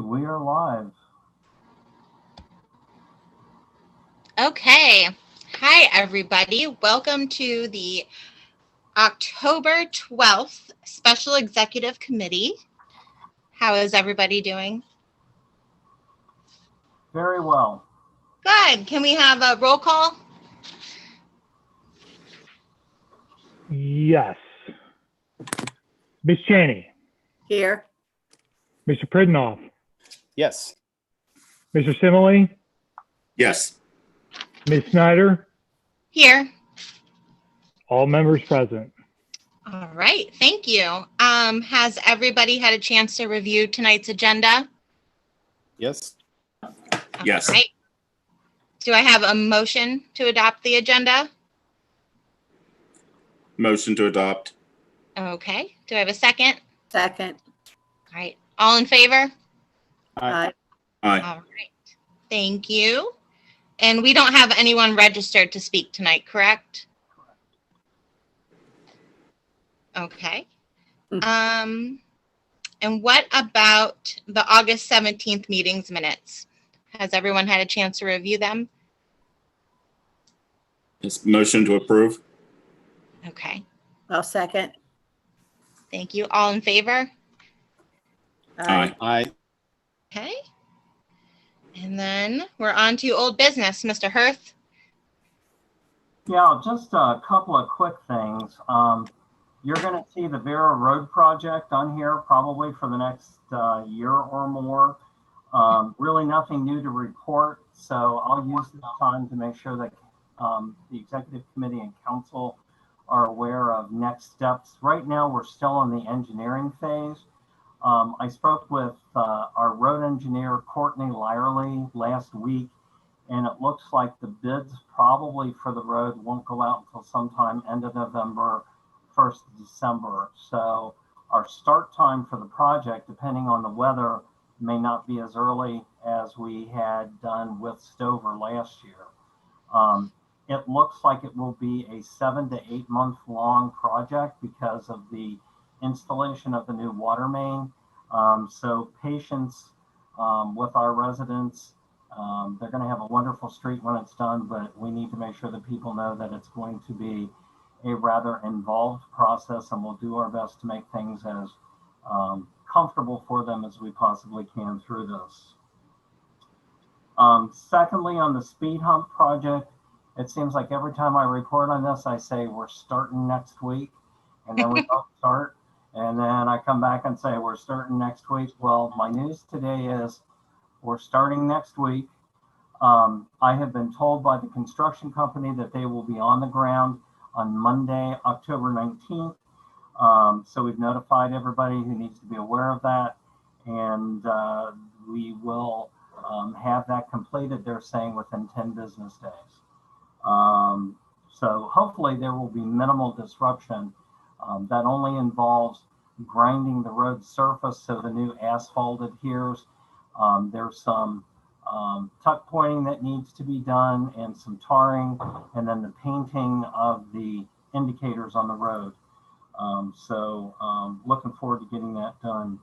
we are live. Okay. Hi, everybody. Welcome to the October 12th Special Executive Committee. How is everybody doing? Very well. Good. Can we have a roll call? Yes. Ms. Cheney. Here. Mr. Pridnoff. Yes. Mr. Simile. Yes. Ms. Snyder. Here. All members present. All right. Thank you. Has everybody had a chance to review tonight's agenda? Yes. Yes. All right. Do I have a motion to adopt the agenda? Motion to adopt. Okay. Do I have a second? Second. All right. All in favor? Aye. Aye. All right. Thank you. And we don't have anyone registered to speak tonight, correct? Okay. And what about the August 17th meetings minutes? Has everyone had a chance to review them? Yes. Motion to approve. Okay. I'll second. Thank you. All in favor? Aye. Aye. Okay. And then we're on to old business. Mr. Hirth? Yeah, just a couple of quick things. You're going to see the Vera Road project on here probably for the next year or more. Really nothing new to report, so I'll use this time to make sure that the executive committee and council are aware of next steps. Right now, we're still in the engineering phase. I spoke with our road engineer, Courtney Lyerly, last week, and it looks like the bids probably for the road won't go out until sometime end of November, 1st of December. So our start time for the project, depending on the weather, may not be as early as we had done with Stover last year. It looks like it will be a 7 to 8 month long project because of the installation of the new water main. So patience with our residents. They're going to have a wonderful street when it's done, but we need to make sure that people know that it's going to be a rather involved process, and we'll do our best to make things as comfortable for them as we possibly can through this. Secondly, on the speed hump project, it seems like every time I report on this, I say we're starting next week, and then we don't start. And then I come back and say we're starting next week. Well, my news today is we're starting next week. I have been told by the construction company that they will be on the ground on Monday, October 19th. So we've notified everybody who needs to be aware of that. And we will have that completed, they're saying, within 10 business days. So hopefully there will be minimal disruption. That only involves grinding the road surface so the new asphalt adheres. There's some tuck pointing that needs to be done and some tarring, and then the painting of the indicators on the road. Looking forward to getting that done.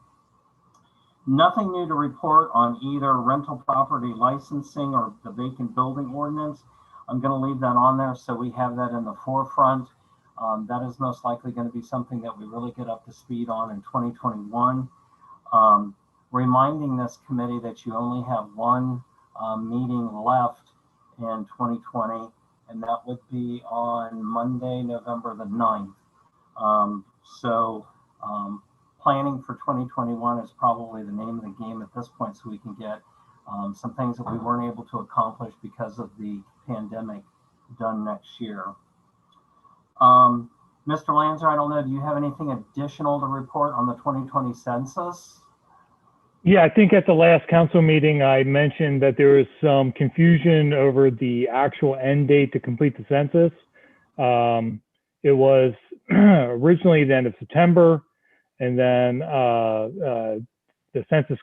Nothing new to report on either rental property licensing or the vacant building ordinance. I'm going to leave that on there so we have that in the forefront. That is most likely going to be something that we really get up to speed on in 2021. Reminding this committee that you only have one meeting left in 2020, and that would be on Monday, November the 9th. Planning for 2021 is probably the name of the game at this point, so we can get some things that we weren't able to accomplish because of the pandemic done next year. Mr. Lanzer, I don't know, do you have anything additional to report on the 2020 census? Yeah, I think at the last council meeting, I mentioned that there was some confusion over the actual end date to complete the census. It was originally the end of September, and then the census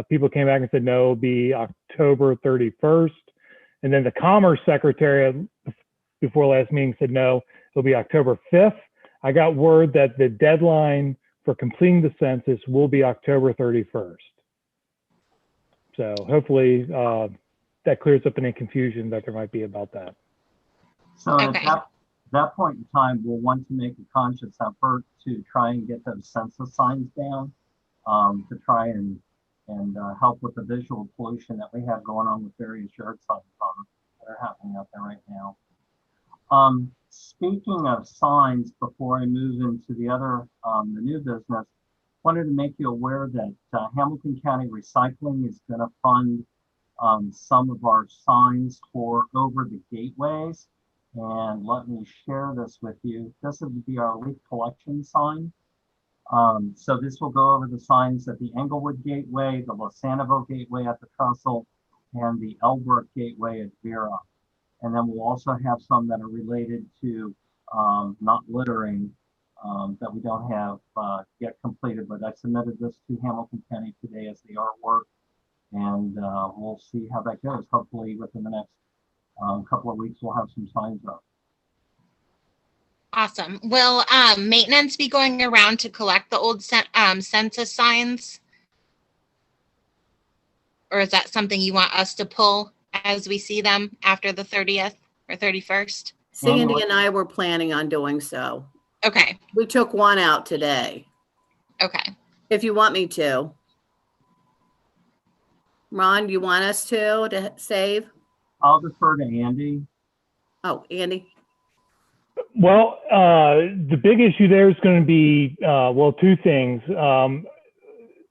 people came back and said, no, it'll be October 31st. And then the Commerce Secretary before last meeting said, no, it'll be October 5th. I got word that the deadline for completing the census will be October 31st. So hopefully that clears up any confusion that there might be about that. So at Okay. that point in time, we'll want to make a conscious effort to try and get those census signs down, to try and help with the visual pollution that we have going on with various yard signs that are happening out there right now. Speaking of signs, before I move into the other, the new business, wanted to make you aware that Hamilton County Recycling is going to fund some of our signs for over the gateways. And let me share this with you. This would be our leaf collection sign. So this will go over the signs at the Englewood Gateway, the Losaniville Gateway at the Trestle, and the Elbrook Gateway at Vera. And then we'll also have some that are related to not littering that we don't have yet completed, but I submitted this to Hamilton County today as the artwork, and we'll see how that goes. Hopefully within the next couple of weeks, we'll have some signs up. Awesome. Will maintenance be going around to collect the old census signs? Or is that something you want us to pull as we see them after the 30th or 31st? Sandy and I were planning on doing so. Okay. We took one out today, Okay. if you want me to. Ron, you want us to save? I'll defer to Andy. Oh, Andy? Well, the big issue there is going to be, well, two things.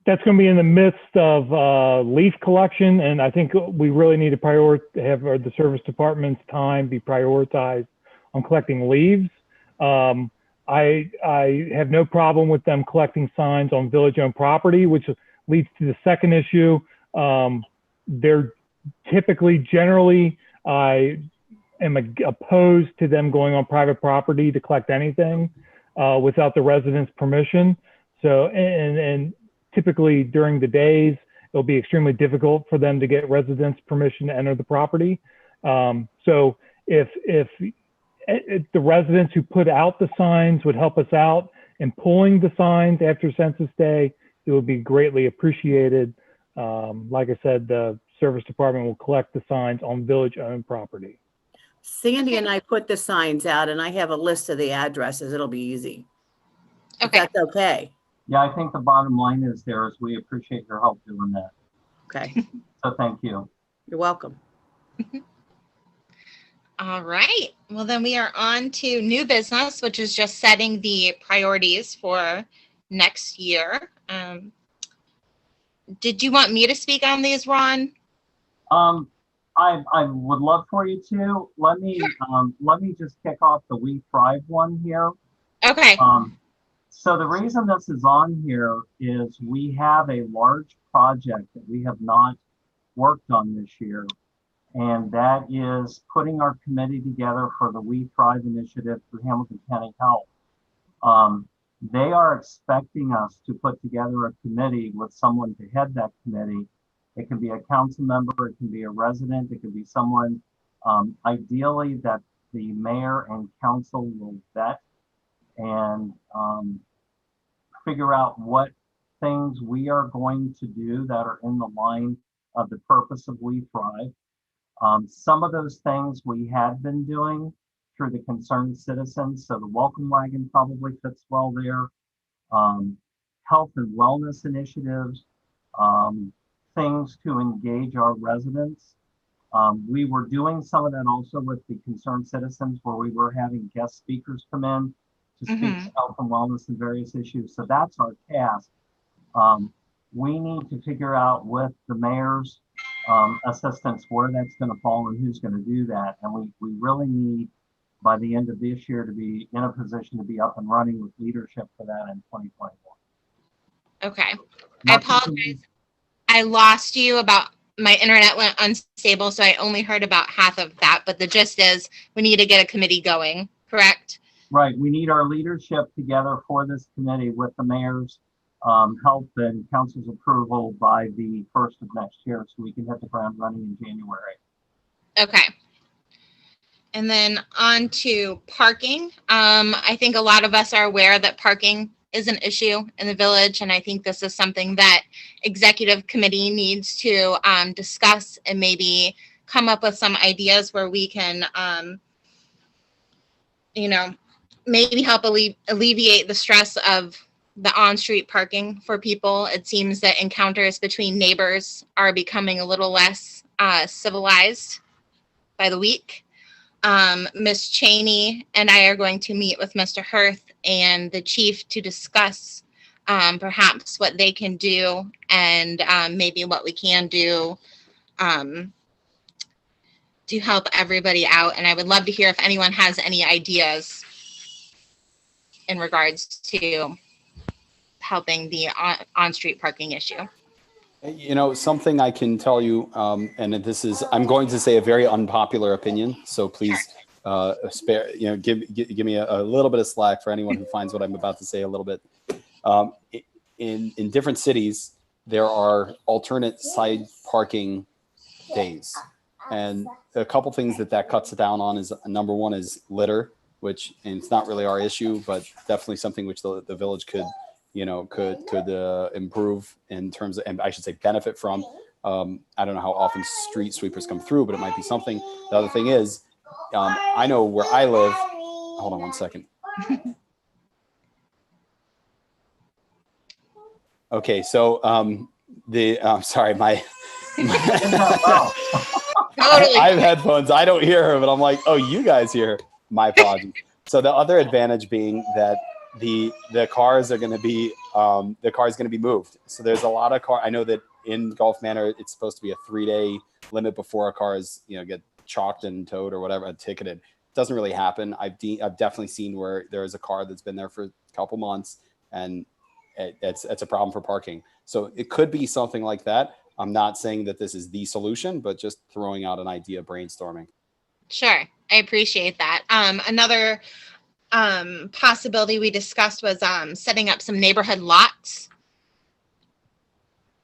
That's going to be in the midst of leaf collection, and I think we really need to have the service department's time be prioritized on collecting leaves. I have no problem with them collecting signs on village-owned property, which leads to the second issue. They're generally, I am opposed to them going on private property to collect anything without the residents' permission. So, and typically during the days, it'll be extremely difficult for them to get residents' permission to enter the property. So if the residents who put out the signs would help us out in pulling the signs after Census Day, it would be greatly appreciated. Like I said, the service department will collect the signs on village-owned property. Sandy and I put the signs out, and I have a list of the addresses. It'll be easy. If Okay. that's okay. Yeah, I think the bottom line is we appreciate your help doing that. Okay. So thank you. You're welcome. All right. Well, then we are on to new business, which is just setting the priorities for next year. Did you want me to speak on these, Ron? I would love for you to. Let me just kick off the We Thrive one here. Okay. So the reason this is on here is we have a large project that we have not worked on this year, and that is putting our committee together for the We Thrive initiative through Hamilton County Health. They are expecting us to put together a committee with someone to head that committee. It can be a council member, it can be a resident, it can be someone ideally that the mayor and council will vet and figure out what things we are going to do that are in the line of the purpose of We Thrive. Some of those things we had been doing through the concerned citizens, so the welcome wagon probably fits well there. Health and wellness initiatives, things to engage our residents. We were doing some of that also with the concerned citizens, where we were having guest speakers come in to speak to health and wellness and various issues. So that's our task. We need to figure out with the mayor's assistance where that's going to fall and who's going to do that. And we really need, by the end of this year, to be in a position to be up and running with leadership for that in 2021. Okay. I apologize. I lost you about, my internet went unstable, so I only heard about half of that. But the gist is we need to get a committee going, correct? Right. We need our leadership together for this committee with the mayor's help and council's approval by the 1st of next year, so we can hit the ground running in January. Okay. And then on to parking. I think a lot of us are aware that parking is an issue in the village, and I think this is something that executive committee needs to discuss and maybe come up with some ideas where we can, maybe help alleviate the stress of the on-street parking for people. It seems that encounters between neighbors are becoming a little less civilized by the week. Ms. Cheney and I are going to meet with Mr. Hirth and the chief to discuss perhaps what they can do and maybe what we can do to help everybody out. And I would love to hear if anyone has any ideas in regards to helping the on-street parking issue. You know, something I can tell you, and this is, I'm going to say a very unpopular opinion, so please spare, give me a little bit of slack for anyone who finds what I'm about to say a little bit. In different cities, there are alternate side parking days. And a couple things that cuts down on is, number one is litter, which, and it's not really our issue, but definitely something which the village could improve in terms of, and I should say benefit from. I don't know how often street sweepers come through, but it might be something. The other thing is, I know where I live. Hold on one second. Okay, so sorry, my I have headphones. I don't hear her, but I'm like, oh, you guys hear her. My apologies. So the other advantage being that the cars are going to be moved. So there's a lot of I know that in Gulf Manor, it's supposed to be a 3-day limit before a car is, get chalked and towed or whatever, ticketed. It doesn't really happen. I've definitely seen where there is a car that's been there for a couple months and it's a problem for parking. So it could be something like that. I'm not saying that this is the solution, but just throwing out an idea, brainstorming. Sure. I appreciate that. Another possibility we discussed was setting up some neighborhood lots.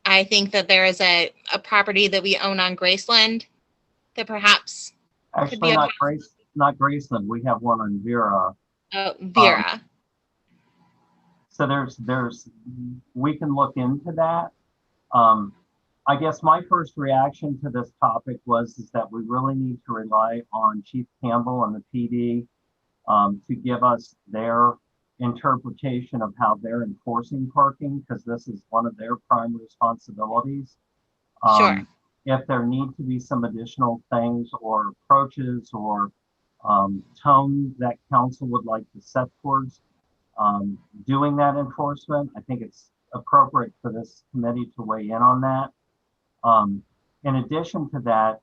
I think that there is a property that we own on Graceland that perhaps could be Actually, not Graceland. We have one on Vera. Oh, Vera. So we can look into that. I guess my first reaction to this topic is that we really need to rely on Chief Campbell and the PD to give us their interpretation of how they're enforcing parking, because this is one of their prime responsibilities. Sure. If there need to be some additional things or approaches or tone that council would like to set towards doing that enforcement, I think it's appropriate for this committee to weigh in on that. In addition to that,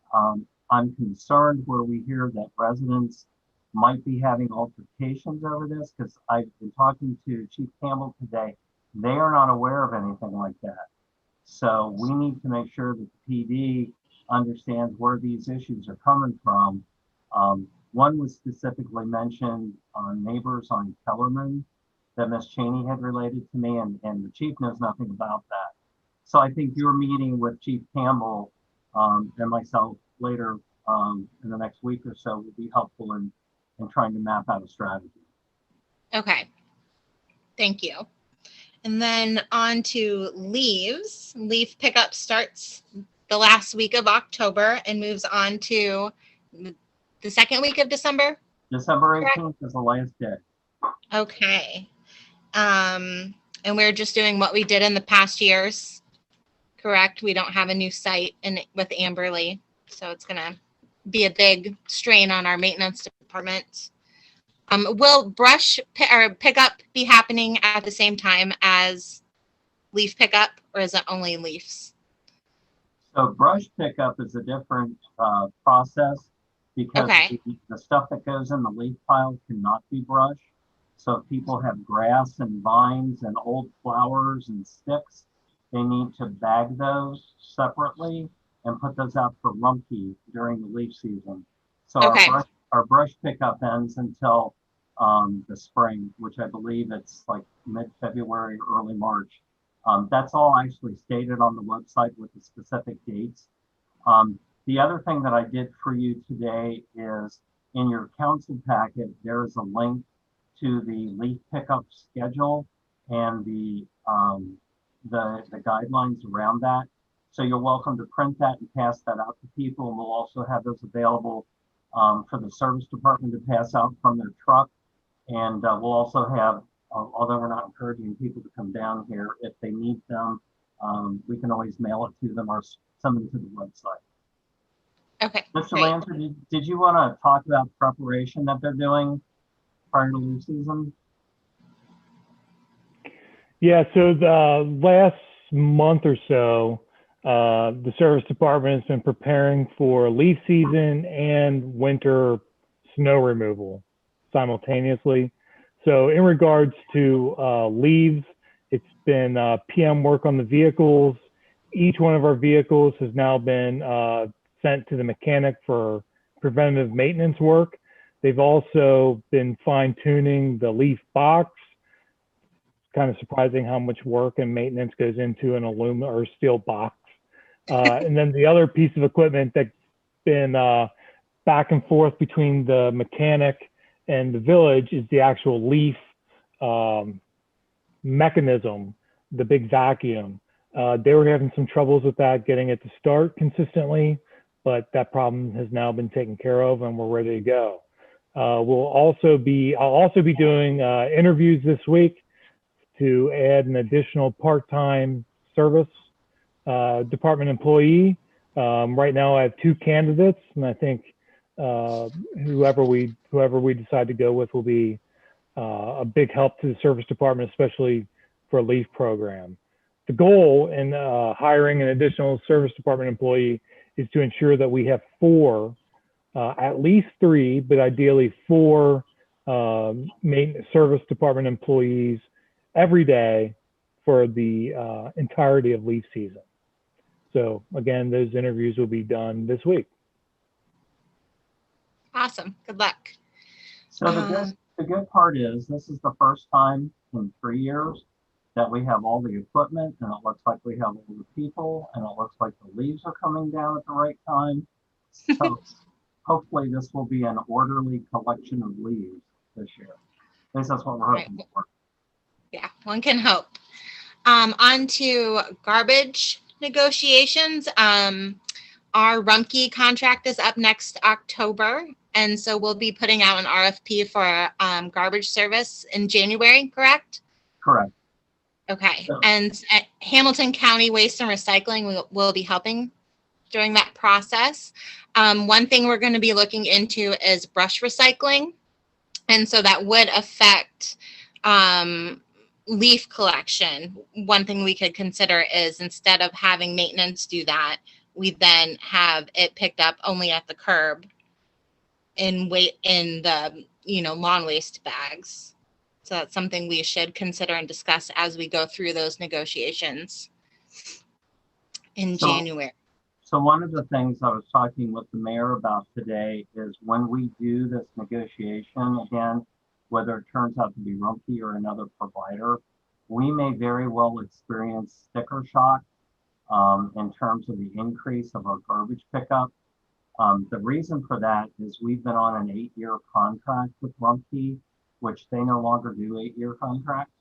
I'm concerned where we hear that residents might be having altercations over this, because I've been talking to Chief Campbell today. They are not aware of anything like that. So we need to make sure that the PD understands where these issues are coming from. One was specifically mentioned on neighbors on Kellerman that Ms. Cheney had related to me, and the chief knows nothing about that. So I think your meeting with Chief Campbell and myself later in the next week or so will be helpful in trying to map out a strategy. Okay. Thank you. And then on to leaves. Leaf pickup starts the last week of October and moves on to the second week of December. December 18th is the last day. Okay. And we're just doing what we did in the past years, correct? We don't have a new site with Amberley, so it's gonna be a big strain on our maintenance department. Will brush pickup be happening at the same time as leaf pickup, or is it only leaves? So brush pickup is a different process because the stuff that goes in the leaf pile cannot be brushed. So if people have grass and vines and old flowers and sticks, they need to bag those separately and put those out for Rumpke during the leaf season. So our brush pickup ends until the spring, which I believe it's like mid-February, early March. That's all actually stated on the website with the specific dates. The other thing that I did for you today is in your council packet, there is a link to the leaf pickup schedule. and the guidelines around that. So you're welcome to print that and pass that out to people. And we'll also have those available for the service department to pass out from their truck. And we'll also have, although we're not encouraging people to come down here, if they need them, we can always mail it to them or send them to the website. Okay, Mr. great. Lancer, did you want to talk about preparation that they're doing prior to leaf season? Yeah, so the last month or so, the service department has been preparing for leaf season and winter snow removal simultaneously. So in regards to leaves, it's been PM work on the vehicles. Each one of our vehicles has now been sent to the mechanic for preventative maintenance work. They've also been fine tuning the leaf box. It's kind of surprising how much work and maintenance goes into an aluminum or steel box. And then the other piece of equipment that's been back and forth between the mechanic and the village is the actual leaf mechanism, the big vacuum. They were having some troubles with that, getting it to start consistently, but that problem has now been taken care of and we're ready to go. I'll also be doing interviews this week to add an additional part-time service department employee. Right now I have 2 candidates, and I think whoever we decide to go with will be a big help to the service department, especially for a leaf program. The goal in hiring an additional service department employee is to ensure that we have 4, at least 3, but ideally 4 maintenance service department employees every day for the entirety of leaf season. So again, those interviews will be done this week. Awesome. Good luck. So the good part is this is the first time in 3 years that we have all the equipment, and it looks like we have all the people, and it looks like the leaves are coming down at the right time. So hopefully this will be an orderly collection of leaves this year. At least that's what we're hoping for. Yeah, one can hope. On to garbage negotiations. Our Rumpke contract is up next October, and so we'll be putting out an RFP for garbage service in January, correct? Correct. Okay, and at Hamilton County Waste and Recycling will be helping during that process. One thing we're going to be looking into is brush recycling, and so that would affect leaf collection. One thing we could consider is instead of having maintenance do that, we then have it picked up only at the curb in the lawn waste bags. So that's something we should consider and discuss as we go through those negotiations in January. So one of the things I was talking with the mayor about today is when we do this negotiation again, whether it turns out to be Rumpke or another provider, we may very well experience sticker shock in terms of the increase of our garbage pickup. The reason for that is we've been on an 8-year contract with Rumpke, which they no longer do 8-year contracts.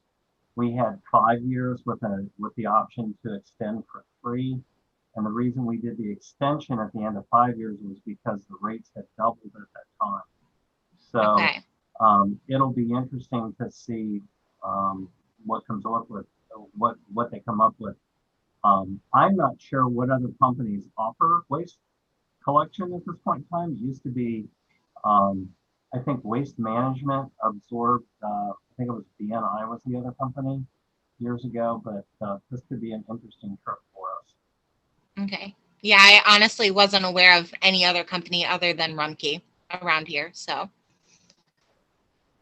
We had 5 years with the option to extend for 3. And the reason we did the extension at the end of 5 years was because the rates had doubled at that time. So Okay. It'll be interesting to see what comes up with what they come up with. I'm not sure what other companies offer waste collection at this point in time. It used to be, I think Waste Management absorbed, I think it was BNI was the other company years ago, but this could be an interesting trip for us. Okay. Yeah, I honestly wasn't aware of any other company other than Rumpke around here, so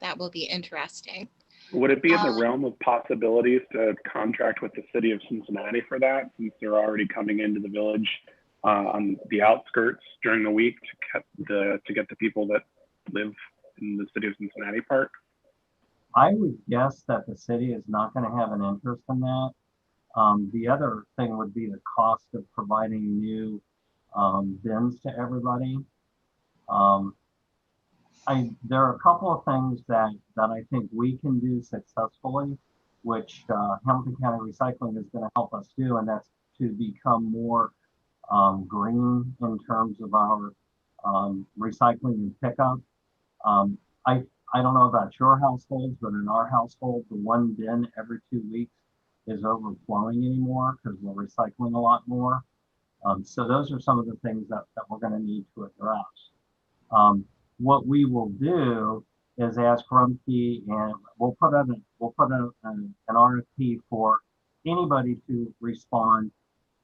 that will be interesting. Would it be in the realm of possibilities to contract with the city of Cincinnati for that, since they're already coming into the village on the outskirts during the week to get the people that live in the city of Cincinnati part? I would guess that the city is not going to have an interest in that. The other thing would be the cost of providing new bins to everybody. There are a couple of things that I think we can do successfully. which Hamilton County Recycling is going to help us do, and that's to become more green in terms of our recycling and pickup. I don't know about your households, but in our household, the one bin every 2 weeks is overflowing anymore because we're recycling a lot more. So those are some of the things that we're going to need to address. What we will do is ask Rumpke, and we'll put an RFP for anybody to respond.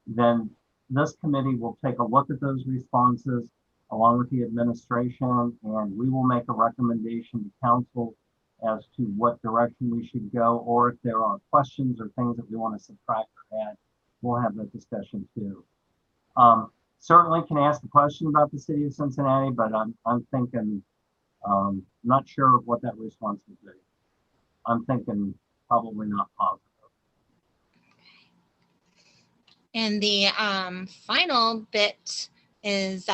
Then this committee will take a look at those responses along with the administration, and we will make a recommendation to council as to what direction we should go, or if there are questions or things that we want to subtract or add, we'll have that discussion too. Certainly can ask a question about the city of Cincinnati, but I'm thinking, not sure what that response would be. I'm thinking probably not positive. And the final bit is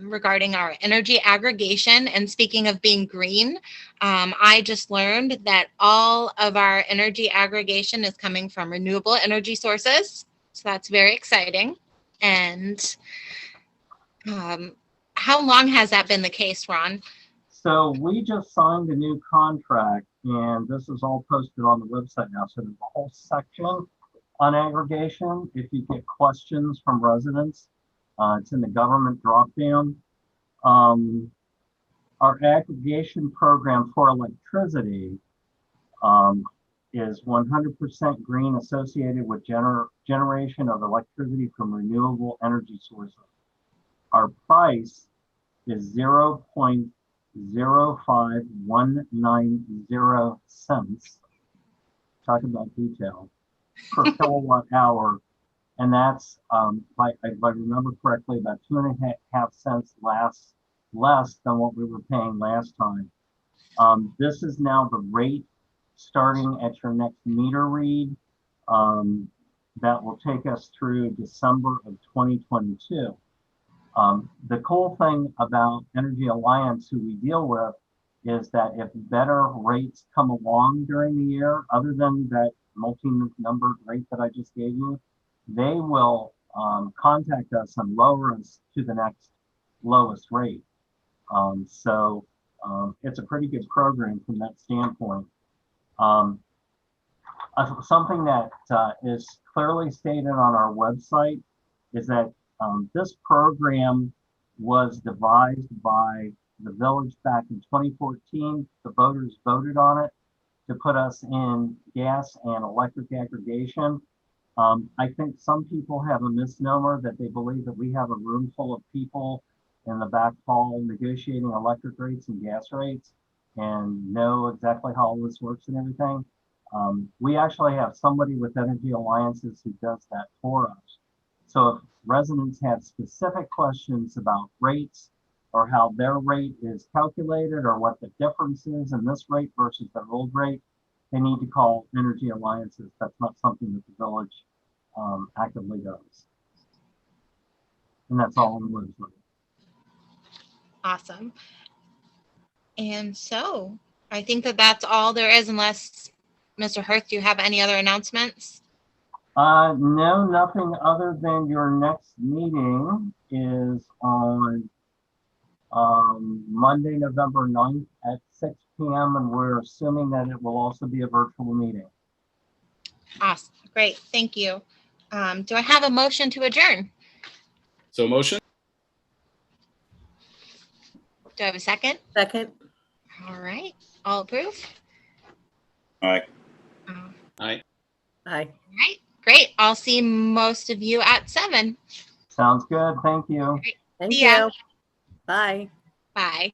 regarding our energy aggregation. And speaking of being green, I just learned that all of our energy aggregation is coming from renewable energy sources. So that's very exciting. And how long has that been the case, Ron? So we just signed a new contract, and this is all posted on the website now. So there's a whole section on aggregation. If you get questions from residents, it's in the government dropdown. Our aggregation program for electricity is 100% green, associated with generation of electricity from renewable energy sources. Our price is 0.05190 cents. Talk about detail per kilowatt hour. And that's, if I remember correctly, about 2.5 cents less than what we were paying last time. This is now the rate starting at your next meter read. That will take us through December of 2022. The cool thing about Energy Alliance, who we deal with, is that if better rates come along during the year, other than that multi-numbered rate that I just gave you, they will contact us and lower us to the next lowest rate. So it's a pretty good program from that standpoint. Something that is clearly stated on our website is that this program was devised by the village back in 2014. The voters voted on it to put us in gas and electric aggregation. I think some people have a misnomer that they believe that we have a room full of people in the back hall negotiating electric rates and gas rates and know exactly how all this works and everything. We actually have somebody with Energy Alliances who does that for us. So if residents have specific questions about rates or how their rate is calculated or what the difference is in this rate versus their old rate, they need to call Energy Alliances. That's not something that the village actively does. And that's all on the website. Awesome. And so I think that that's all there is, unless Mr. Hirth, do you have any other announcements? No, nothing other than your next meeting is on Monday, November 9th at 6 p.m. and we're assuming that it will also be a virtual meeting. Awesome. Great. Thank you. Do I have a motion to adjourn? So motion? Do I have a second? Second. All right. All approve? Aye. All Aye. Aye. right. Great. I'll see most of you at 7. Sounds good. Thank you. Thank See ya. you. Bye. Bye.